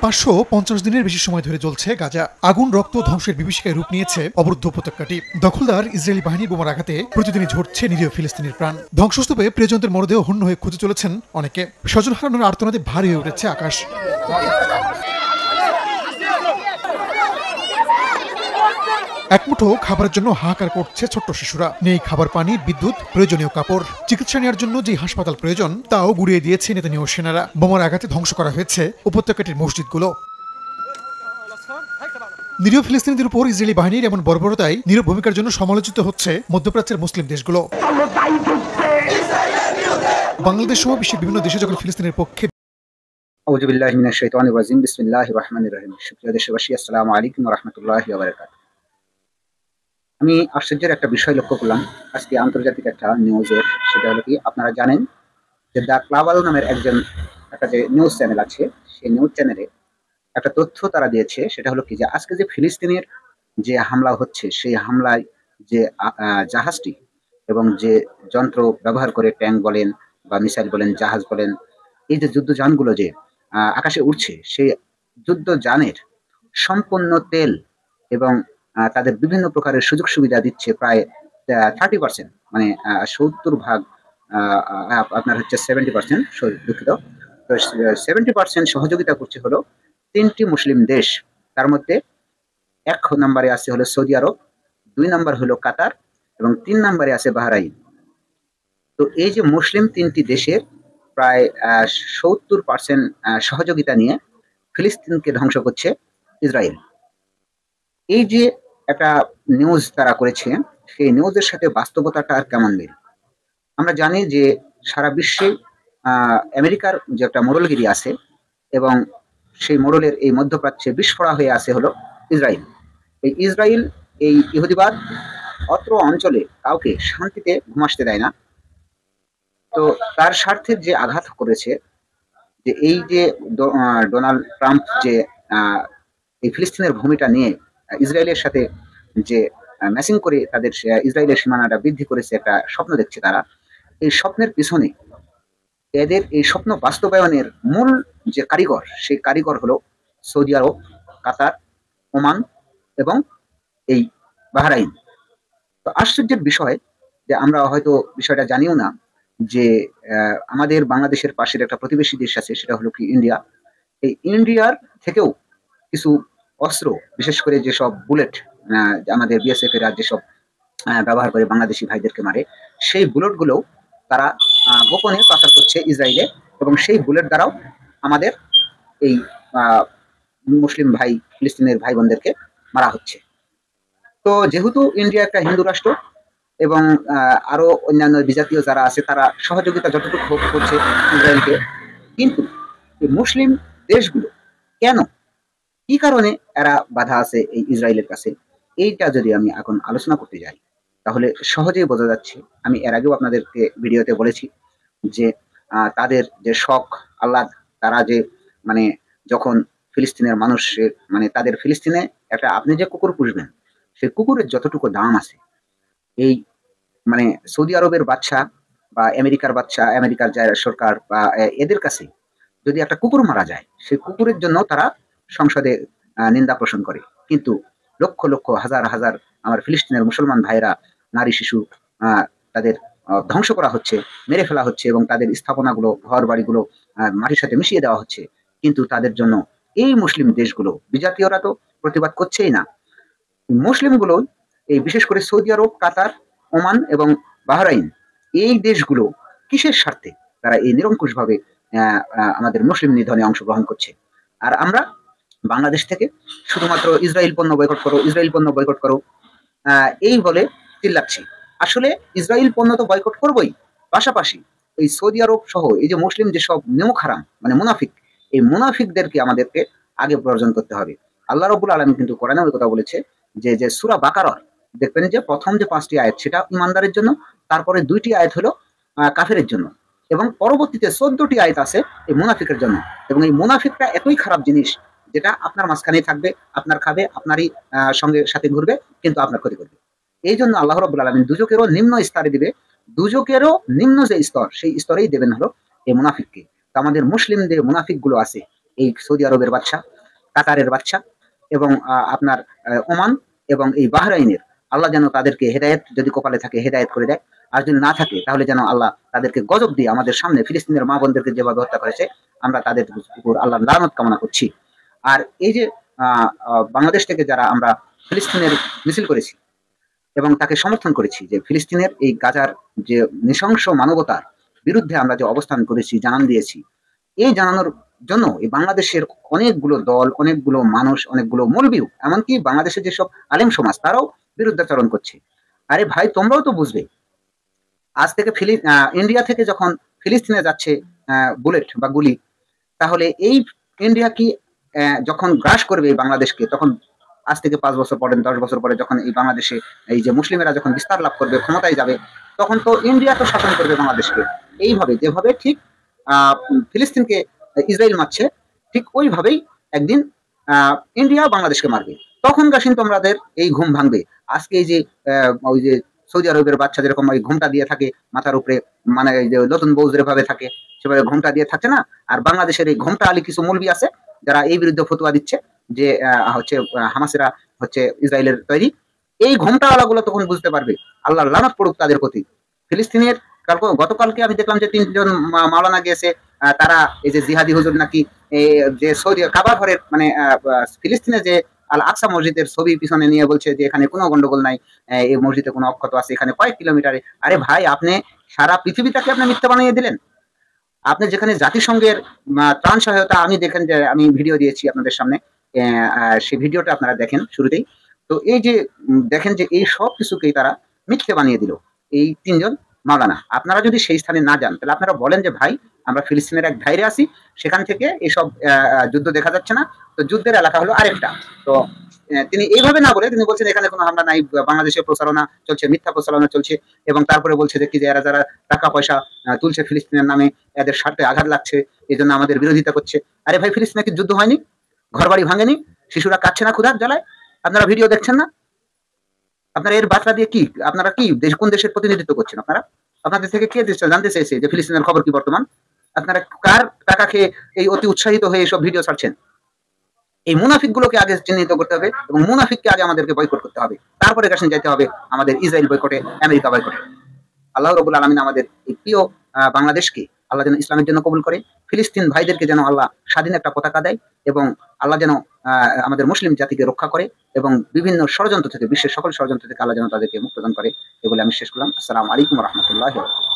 550 দিনের বেশি সময় ধরে চলছে গাজা। আগুন, রক্ত, ধ্বংসের বিভীষিকায় রূপ নিয়েছে অবরুদ্ধ উপত্যকাটি। দখলদার ইসরায়েলি বাহিনীর বোমার আঘাতে প্রতিদিনই ঝরছে নিরীহ ফিলিস্তিনির প্রাণ। ধ্বংসস্তূপে প্রিয়জনদের মরদেহ হন্য হয়ে খুঁজে চলেছেন অনেকে। স্বজন হারানোর আর্তনাদে ভারী হয়ে উঠেছে আকাশ। একমুঠো খাবারের জন্য হাহাকার করছে ছোট্ট শিশুরা। নেই খাবার, পানি, বিদ্যুৎ, প্রয়োজনীয় কাপড়। চিকিৎসা নেওয়ার জন্য যে হাসপাতাল প্রয়োজন তাও গুড়িয়ে দিয়েছে নেতানিয়াহু সেনারা। বোমার আঘাতে ধ্বংস করা হয়েছে উপত্যকাটির মসজিদগুলো। নিরীহ ফিলিস্তিনিদের উপর ইসরায়েলি বাহিনীর এমন বর্বরতায় নীরব ভূমিকার জন্য সমালোচিত হচ্ছে মধ্যপ্রাচ্যের মুসলিম দেশগুলো। বাংলাদেশ সহ বিশ্বের বিভিন্ন দেশে যখন ফিলিস্তিনের পক্ষে আউযু বিল্লাহি মিনাশ শাইতানির রাজিম বিসমিল্লাহির রহমানির রহিম। সুপ্রিয় দেশবাসী, আসসালামু আলাইকুম ওয়া রাহমাতুল্লাহি ওয়া বারাকাতুহু। আমি আশ্চর্যের একটা বিষয় লক্ষ্য করলাম আজকে আন্তর্জাতিক একটা নিউজের। সেটা হলো কি, আপনারা জানেন যে দ্য ক্লাবাল নামের একটা যে নিউজ চ্যানেল আছে, সেই নিউজ চ্যানেলে একটা তথ্য তারা দিয়েছে। সেটা হলো কি, যে আজকে যে ফিলিস্তিনের যে হামলা হচ্ছে, সেই হামলায় যে জাহাজটি এবং যে যন্ত্র ব্যবহার করে, ট্যাঙ্ক বলেন বা মিসাইল বলেন, জাহাজ বলেন, এই যে যুদ্ধযানগুলো যে আকাশে উঠছে, সেই যুদ্ধযানের সম্পূর্ণ তেল এবং তাদের বিভিন্ন প্রকারের সুযোগ সুবিধা দিচ্ছে প্রায় 30%, মানে 70%, আপনার হচ্ছে 70%, দুঃখিত। তো 70% সহযোগিতা করছে হলো 3টি মুসলিম দেশ। তার মধ্যে 1 নম্বরে আছে হলো সৌদি আরব, 2 নম্বর হলো কাতার এবং 3 নম্বরে আছে বাহরাইন। তো এই যে মুসলিম 3টি দেশের প্রায় 70% সহযোগিতা নিয়ে ফিলিস্তিনকে ধ্বংস করছে ইসরায়েল। এই যে একটা নিউজ তারা করেছে, সেই নিউজের সাথে বাস্তবতাটা আর কেমন মিল? আমরা জানি যে সারা বিশ্বে আমেরিকার যে একটা মোড়লগিরি আছে এবং সেই মোড়লের এই মধ্যপ্রাচ্যে বিস্ফোরা হয়ে আছে হলো ইসরায়েল। এই ইসরায়েল, এই ইহুদিবাদ অত্র অঞ্চলে কাউকে শান্তিতে ঘুমাসতে দেয় না। তো তার স্বার্থের যে আঘাত করেছে, যে এই যে ডোনাল্ড ট্রাম্প যে এই ফিলিস্তিনের ভূমিটা নিয়ে ইসরায়েলের সাথে যে ম্যাচিং করে তাদের ইসরায়েলের সীমানাটা বৃদ্ধি করেছে, একটা স্বপ্ন দেখছে তারা। এই স্বপ্নের পিছনে এদের এই স্বপ্ন বাস্তবায়নের মূল যে কারিগর, সেই কারিগর হলো সৌদি আরব, কাতার, ওমান এবং এই বাহরাইন। তো আশ্চর্যের বিষয় যে আমরা হয়তো বিষয়টা জানিও না যে আমাদের বাংলাদেশের পাশের একটা প্রতিবেশী দেশ আছে, সেটা হলো কি ইন্ডিয়া। এই ইন্ডিয়ার থেকেও কিছু অস্ত্র, বিশেষ করে যেসব বুলেট আমাদের বিএসএফ এরা যেসব ব্যবহার করে বাংলাদেশি ভাইদেরকে মারে, সেই বুলেটগুলো তারা গোপনে পাচার করছে ইসরায়েলে, এবং সেই বুলেট দ্বারাও আমাদের এই মুসলিম ভাই, ফিলিস্তিনের ভাই বোনদেরকে মারা হচ্ছে। তো যেহেতু ইন্ডিয়া একটা হিন্দু রাষ্ট্র এবং আরো অন্যান্য বিজাতীয় যারা আছে, তারা সহযোগিতা যতটুকু করছে ইসরায়েলকে, কিন্তু এই মুসলিম দেশগুলো কেন, কি কারণে এরা বাধা আছে এই ইসরায়েলের কাছে, এইটা যদি আমি এখন আলোচনা করতে যাই তাহলে সহজেই বোঝা যাচ্ছে। আমি এর আগেও আপনাদেরকে ভিডিওতে বলেছি যে তাদের যে শখ আহ্লাদ, তারা যে মানে যখন ফিলিস্তিনের মানুষ, মানে তাদের ফিলিস্তিনে একটা, আপনি যে কুকুর পুষবেন, সেই কুকুরের যতটুকু দাম আছে, এই মানে সৌদি আরবের বাচ্চা বা আমেরিকার বাচ্চা, আমেরিকার যারা সরকার বা এদের কাছে যদি একটা কুকুর মারা যায়, সেই কুকুরের জন্য তারা সংসদে নিন্দা পোষণ করে। কিন্তু লক্ষ লক্ষ, হাজার হাজার আমার ফিলিস্তিনের মুসলমান ভাইরা, নারী, শিশু, তাদের ধ্বংস করা হচ্ছে, মেরে ফেলা হচ্ছে এবং তাদের স্থাপনাগুলো, ঘর বাড়িগুলো মাটির সাথে মিশিয়ে দেওয়া হচ্ছে। কিন্তু তাদের জন্য এই মুসলিম দেশগুলো, বিজাতীয়রা তো প্রতিবাদ করছেই না, মুসলিমগুলো, এই বিশেষ করে সৌদি আরব, কাতার, ওমান এবং বাহরাইন, এই দেশগুলো কিসের স্বার্থে তারা এই নিরঙ্কুশভাবে আমাদের মুসলিম নিধনে অংশগ্রহণ করছে? আর আমরা বাংলাদেশ থেকে শুধুমাত্র ইসরায়েল পণ্য বয়কট করো, ইসরায়েল পণ্য বয়কট করো এই বলে চিল্লাচ্ছি। আসলে ইসরায়েল পণ্য তো বয়কট করবোই, পাশাপাশি এই সৌদি আরব সহ এই যে মুসলিম যেসব নেমুখ হারাম, মানে মুনাফিক, এই মুনাফিকদেরকে আমাদেরকে আগে বর্জন করতে হবে। আল্লাহ রাব্বুল আলামিন কিন্তু কোরআনে ওই কথা বলেছে যে সূরা বাকারার দেখবেন যে প্রথম যে 5টি আয়াত সেটা ইমানদারের জন্য, তারপরে 2টি আয়াত হলো কাফেরের জন্য, এবং পরবর্তীতে 14টি আয়াত আছে এই মুনাফিকের জন্য। এবং এই মুনাফিকটা এতই খারাপ জিনিস, যেটা আপনার মাঝখানেই থাকবে, আপনার খাবে, আপনারই সঙ্গে সাথে ঘুরবে, কিন্তু আপনার ক্ষতি করবে। এই জন্য আল্লাহ রাব্বুল আলামিন দুজকেরও নিম্ন স্তরে দিবে, দুজকেরও নিম্ন যে স্তর, সেই স্তরেই দেবেন হলো এই মুনাফিককে। তো আমাদের মুসলিম যে মুনাফিক গুলো আছে, এই সৌদি আরবের বাচ্চা, কাতারের বাচ্চা এবং আপনার ওমান এবং এই বাহরাইনের, আল্লাহ যেন তাদেরকে হেদায়েত যদি কপালে থাকে হেদায়েত করে দেয়, আর যদি না থাকে তাহলে যেন আল্লাহ তাদেরকে গজব দিয়ে আমাদের সামনে ফিলিস্তিনের মা বোনদেরকে যেভাবে হত্যা করেছে আমরা তাদের উপর আল্লাহর লানত কামনা করছি। আর এই যে বাংলাদেশ থেকে যারা আমরা ফিলিস্তিনের মিছিল করেছি এবং তাকে সমর্থন করেছি, যে ফিলিস্তিনের এই গাজার যে নৃশংস মানবতার বিরুদ্ধে আমরা যে অবস্থান করেছি, জানান দিয়েছি, এই জানানোর জন্য এই বাংলাদেশের অনেকগুলো দল, অনেকগুলো মানুষ, অনেকগুলো মৌলবীও, এমনকি বাংলাদেশের যেসব আলেম সমাজ তারাও বিরুদ্ধাচরণ করছে। আরে ভাই, তোমরাও তো বুঝবে, আজ থেকে ইন্ডিয়া থেকে যখন ফিলিস্তিনে যাচ্ছে বুলেট বা গুলি, তাহলে এই ইন্ডিয়া কি যখন গ্রাস করবে এই বাংলাদেশকে, তখন আজ থেকে 5 বছর পরে, 10 বছর পরে যখন এই বাংলাদেশে এই যে মুসলিমেরা যখন বিস্তার লাভ করবে, ক্ষমতায় যাবে, তখন তো ইন্ডিয়া তো শাসন করবে বাংলাদেশকে। এইভাবে যেভাবে ঠিক ফিলিস্তিনকে ইসরায়েল মারছে, ঠিক ওইভাবেই একদিন ইন্ডিয়া বাংলাদেশকে মারবে। তখনকার কিন্তু আমাদের এই ঘুম ভাঙবে। আজকে এই যে ওই যে সৌদি আরবের বাচ্চা যেরকম ওই ঘুমটা দিয়ে থাকে মাথার উপরে, মানে এই যে নতুন বউ যেভাবে থাকে সেভাবে ঘুমটা দিয়ে থাকে না, আর বাংলাদেশের এই ঘুমটা আলী কিছু মৌলবি আছে যারা এই বিরুদ্ধে ফতোয়া দিচ্ছে যে হচ্ছে হামাসেরা হচ্ছে ইসরায়েলের তৈরি। এই ঘুমটাওয়ালা গুলো তখন বুঝতে পারবে, আল্লাহ লানত পড়ুক তাদের প্রতি। ফিলিস্তিনের গতকালকে আমি দেখলাম যে 3 জন মাওলানা গিয়েছে, তারা এই যে জিহাদি হুজুর নাকি যে সৌদি কাবা ঘরের মানে ফিলিস্তিনে যে আল আকসা মসজিদের ছবি পিছনে নিয়ে বলছে যে এখানে কোনো গন্ডগোল নাই, এই মসজিদে কোনো অক্ষত আছে, এখানে কয়েক কিলোমিটারে। আরে ভাই, আপনি সারা পৃথিবীটাকে আপনি মিথ্যা বানিয়ে দিলেন। আপনি যেখানে জাতিসংঘের ত্রাণ সহায়তা, আমি দেখেন যে আমি ভিডিও দিয়েছি আপনাদের সামনে, সেই ভিডিওটা আপনারা দেখেন শুরুতেই। তো এই যে দেখেন যে এই সব কিছুকেই তারা মিথ্যে বানিয়ে দিল এই 3 জন মাওলানা। আপনারা যদি সেই স্থানে না যান, তাহলে আপনারা বলেন যে ভাই আমরা ফিলিস্তিনের এক ধাইরে আছি, সেখান থেকে এইসব যুদ্ধ দেখা যাচ্ছে না, তো যুদ্ধের এলাকা হলো আরেকটা। তো তিনি এইভাবে না বলে তিনি বলছেন এখানে কোনো হামলা নাই, বাংলাদেশের প্রচারণা চলছে, মিথ্যা প্রচারণা চলছে, এবং তারপরে বলছে যে কি যে এরা যারা টাকা পয়সা তুলছে ফিলিস্তিনের নামে, এদের স্বার্থে আঘাত লাগছে, এই জন্য আমাদের বিরোধিতা করছে। আরে ভাই, ফিলিস্তিনে কি যুদ্ধ হয়নি? ঘর বাড়ি ভাঙেনি? শিশুরা কাটছে না ক্ষুধার জ্বালায়? আপনারা ভিডিও দেখছেন না? আপনারা এর বার্তা দিয়ে কি, আপনারা কি দেশ, কোন দেশের প্রতিনিধিত্ব করছেন? আপনারা, আপনাদের থেকে কে জানতে চাইছে যে ফিলিস্তিনের খবর কি বর্তমান? আপনারা কার টাকা খেয়ে এই অতি উৎসাহিত হয়ে এইসব ভিডিও ছাড়ছেন? এই মুনাফিক গুলোকে আগে চিহ্নিত করতে হবে এবং মুনাফিককে আগে আমাদেরকে বয়কট করতে হবে, তারপরে কাছে যাইতে হবে আমাদের ইসরায়েল বয়কটে, আমেরিকা বয়কটে। আল্লাহ রাব্বুল আলামিন আমাদের এই প্রিয় বাংলাদেশকে আল্লাহ যেন ইসলামের জন্য কবুল করে, ফিলিস্তিন ভাইদেরকে যেন আল্লাহ স্বাধীন একটা পতাকা দেয়, এবং আল্লাহ যেন আমাদের মুসলিম জাতিকে রক্ষা করে, এবং বিভিন্ন ষড়যন্ত্র থেকে, বিশ্বের সকল ষড়যন্ত্র থেকে আল্লাহ যেন তাদেরকে মুক্ত দান করে। এগুলো আমি শেষ করলাম। আসসালামু আলাইকুম ওয়া রাহমাতুল্লাহি ওয়া বারাকাতুহু।